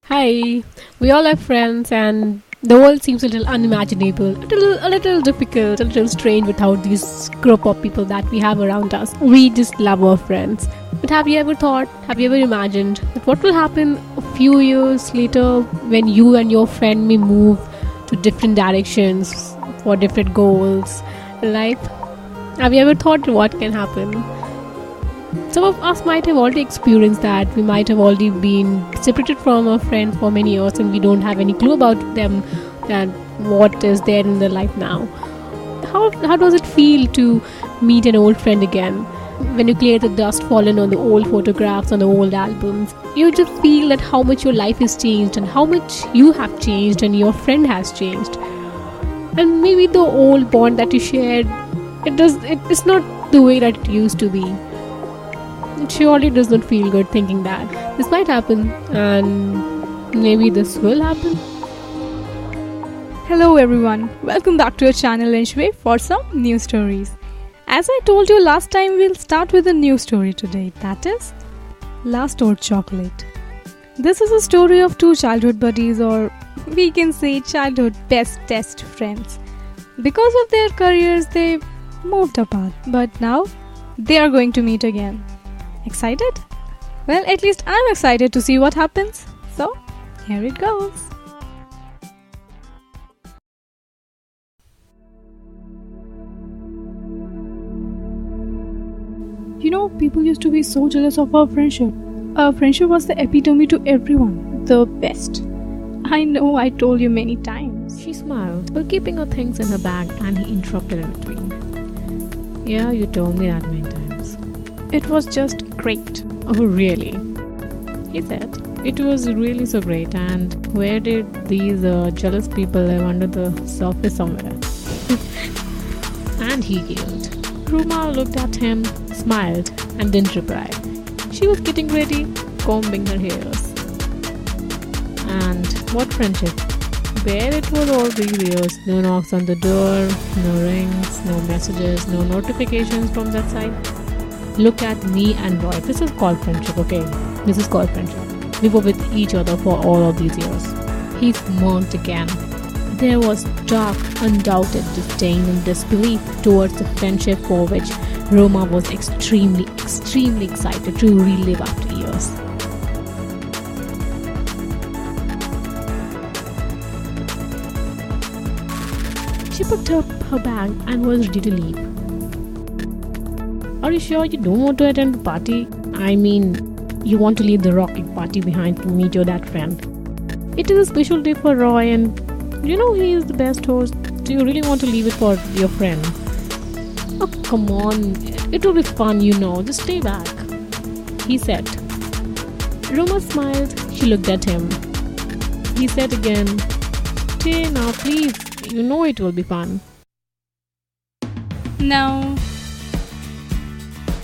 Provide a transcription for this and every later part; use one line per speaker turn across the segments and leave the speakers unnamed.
Hi, we all have friends, and the world seems a little unimaginable, a little difficult, a little strange without this group of people that we have around us. We just love our friends. But have you ever imagined that what will happen a few years later when you and your friend may move to different directions for different goals in life? Have you ever thought what can happen? Some of us might have already experienced that. We might have already been separated from our friends for many years and we don't have any clue about them and what is there in their life now. How does it feel to meet an old friend again? When you clear the dust fallen on the old photographs, on the old albums, you just feel that how much your life has changed and how much you have changed and your friend has changed. And maybe the old bond that you shared, it's not the way that it used to be. It surely does not feel good thinking that this might happen, and maybe this will happen.
Hello everyone, welcome back to our channel enshuae for some new stories. As I told you last time, we'll start with a new story today, that is Last Door Chocolate. This is a story of two childhood buddies, or we can say childhood bestest friends. Because of their careers, they moved apart, but now they are going to meet again. Excited? Well, at least I'm excited to see what happens. So, here it goes. You know, people used to be so jealous of our friendship. Our friendship was the epitome to everyone, the best. I know I told you many times.
She smiled while keeping her things in her bag, and he interrupted in between. Yeah, you told me that many times.
It was just great.
Oh, really? He said. It was really so great. And where did these jealous people live under the surface somewhere? And he giggled. Roma looked at him, smiled, and didn't reply. She was getting ready, combing her hairs. And what friendship? Where it was all these years. No knocks on the door, no rings, no messages, no notifications from that side. Look at me and Roy. This is called friendship, okay? This is called friendship. We were with each other for all of these years. He smirked again. There was dark, undoubted disdain and disbelief towards the friendship for which Roma was extremely excited to relive after years. She picked up her bag and was ready to leave. Are you sure you don't want to attend the party? I mean, you want to leave the rocking party behind to meet your dad friend. It is a special day for Roy and you know he is the best host. Do you really want to leave it for your friend? Oh, come on. It will be fun, you know. Just stay back, he said. Roma smiled. She looked at him. He said again, stay now, please. You know it will be fun.
Now,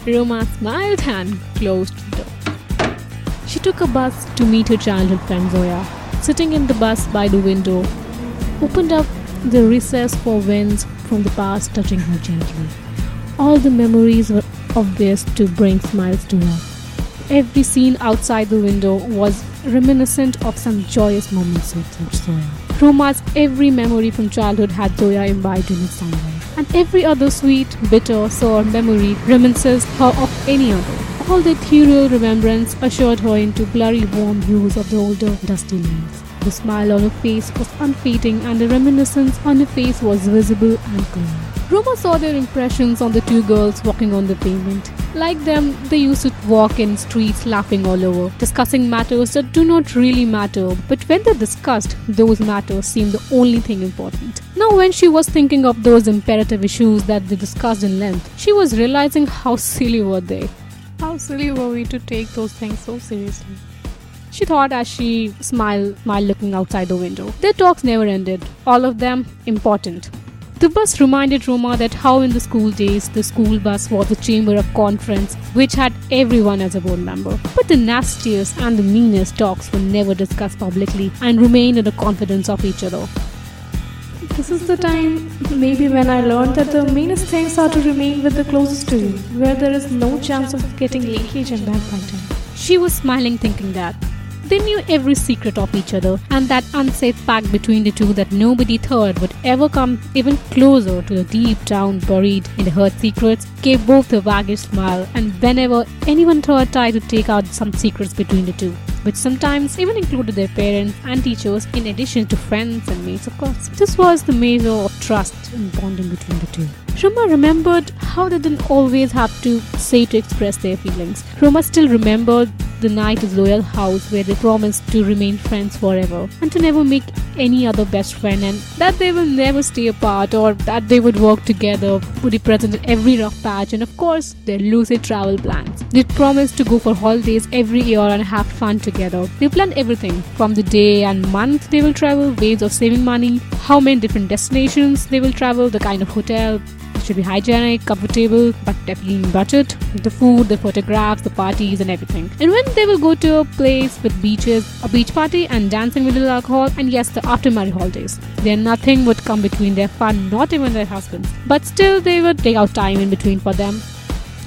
Roma smiled and closed the door. She took a bus to meet her childhood friend Zoya. Sitting in the bus by the window, opened up the recess for winds from the past touching her gently. All the memories were obvious to bring smiles to her. Every scene outside the window was reminiscent of some joyous moments with Zoya. Roma's every memory from childhood had Zoya imbibed in it some way. And every other sweet, bitter, sour memory reminisces her of any other. All the ethereal remembrance ushered her into blurry warm hues of the older, dusty leaves. The smile on her face was unfading and the reminiscence on her face was visible and clear. Roma saw their impressions on the two girls walking on the pavement. Like them, they used to walk in streets laughing all over, discussing matters that do not really matter, but when they discussed, those matters seemed the only thing important. Now when she was thinking of those imperative issues that they discussed in length, she was realizing how silly were they.
how silly were we to take those things so seriously?
She thought as she smiled while looking outside the window. Their talks never ended, all of them important. The bus reminded Roma that how in the school days, the school bus was a chamber of conference which had everyone as a board member. But the nastiest and the meanest talks were never discussed publicly and remained in the confidence of each other.
This is the time, maybe when I learned that the meanest things are to remain with the closest to you, where there is no chance of getting leakage and backbiting.
She was smiling thinking that. They knew every secret of each other, and that unsaid pact between the two that nobody thought would ever come even closer to the deep down buried in the hurt secrets gave both a waggish smile, and whenever anyone tried to take out some secrets between the two, which sometimes even included their parents and teachers in addition to friends and mates, of course. This was the measure of trust and bonding between the two. Roma remembered how they didn't always have to say to express their feelings. Roma still remembered the night at Zoya's house where they promised to remain friends forever and to never make any other best friend, and that they will never stay apart, or that they would work together, would be present in every rough patch, and of course their lucid travel plans. They promised to go for holidays every year and have fun together. They planned everything from the day and month they will travel, ways of saving money, how many different destinations they will travel, the kind of hotel. It should be hygienic, comfortable, but definitely in budget. The food, the photographs, the parties and everything. And when they will go to a place with beaches, a beach party and dancing with little alcohol, and yes, the after marriage holidays. Then nothing would come between their fun, not even their husbands. But still they would take out time in between for them.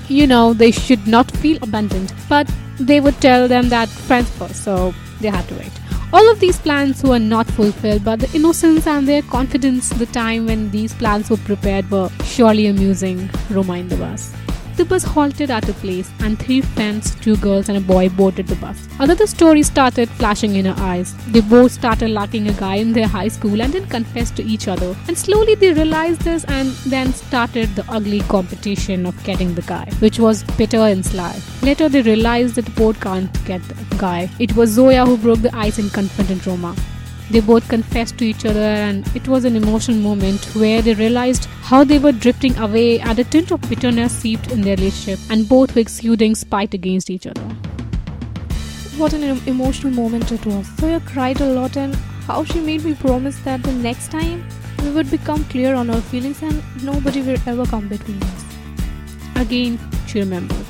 You know, they should not feel abandoned, but they would tell them that friends first, so they had to wait. All of these plans were not fulfilled, but the innocence and their confidence the time when these plans were prepared were surely amusing Roma in the bus. The bus halted at a place and 3 friends, 2 girls and a boy boarded the bus. Another story started flashing in her eyes. They both started liking a guy in their high school and then confessed to each other. And slowly they realized this, and then started the ugly competition of getting the guy, which was bitter and sly. Later they realized that both can't get the guy. It was Zoya who broke the ice and confronted Roma. They both confessed to each other, and it was an emotional moment where they realized how they were drifting away, and a tint of bitterness seeped in their relationship, and both were exuding spite against each other.
What an emotional moment it was. Zoya cried a lot, and how she made me promise that the next time we would become clear on our feelings and nobody will ever come between us.
Again, she remembered.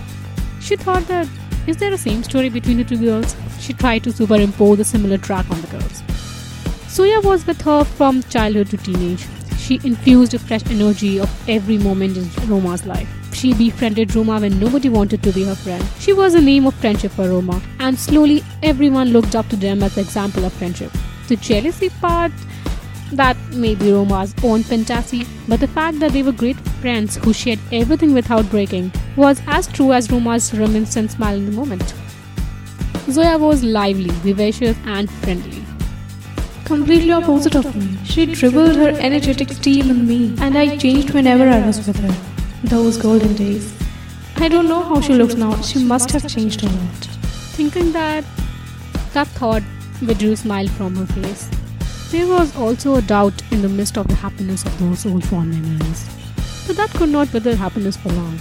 She thought that, is there a same story between the 2 girls? She tried to superimpose a similar track on the girls. Zoya was with her from childhood to teenage. She infused a fresh energy of every moment in Roma's life. She befriended Roma when nobody wanted to be her friend. She was a name of friendship for Roma, and slowly everyone looked up to them as an example of friendship. The jealousy part, that may be Roma's own fantasy, but the fact that they were great friends who shared everything without breaking was as true as Roma's reminiscent smile in the moment. Zoya was lively, vivacious and friendly.
Completely opposite of me. She dribbled her energetic steam in me, and I changed whenever I was with her. Those golden days. I don't know how she looks now. She must have changed a lot.
Thinking that thought withdrew a smile from her face. There was also a doubt in the midst of the happiness of those old fond memories. But that could not withhold happiness for long.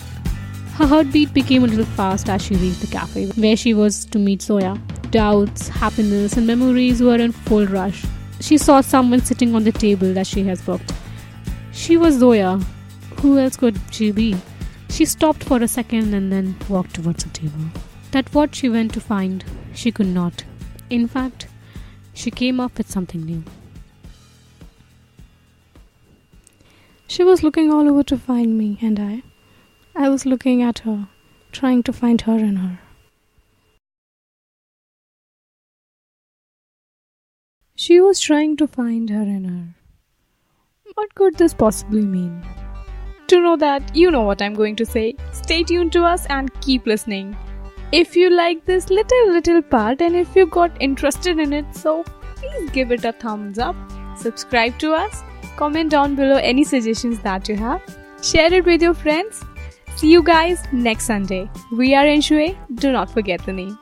Her heartbeat became a little fast as she reached the cafe where she was to meet Zoya. Doubts, happiness and memories were in full rush. She saw someone sitting on the table that she has booked. She was Zoya. Who else could she be? She stopped for a second and then walked towards the table. That what she went to find, she could not. In fact, she came up with something new.
She was looking all over to find me, and I was looking at her, trying to find her in her. She was trying to find her in her. What could this possibly mean? To know that, you know what I'm going to say. Stay tuned to us and keep listening. If you like this little part and if you got interested in it, so please give it a thumbs up, subscribe to us, comment down below any suggestions that you have, share it with your friends. See you guys next Sunday. We are enshuae. Do not forget the name.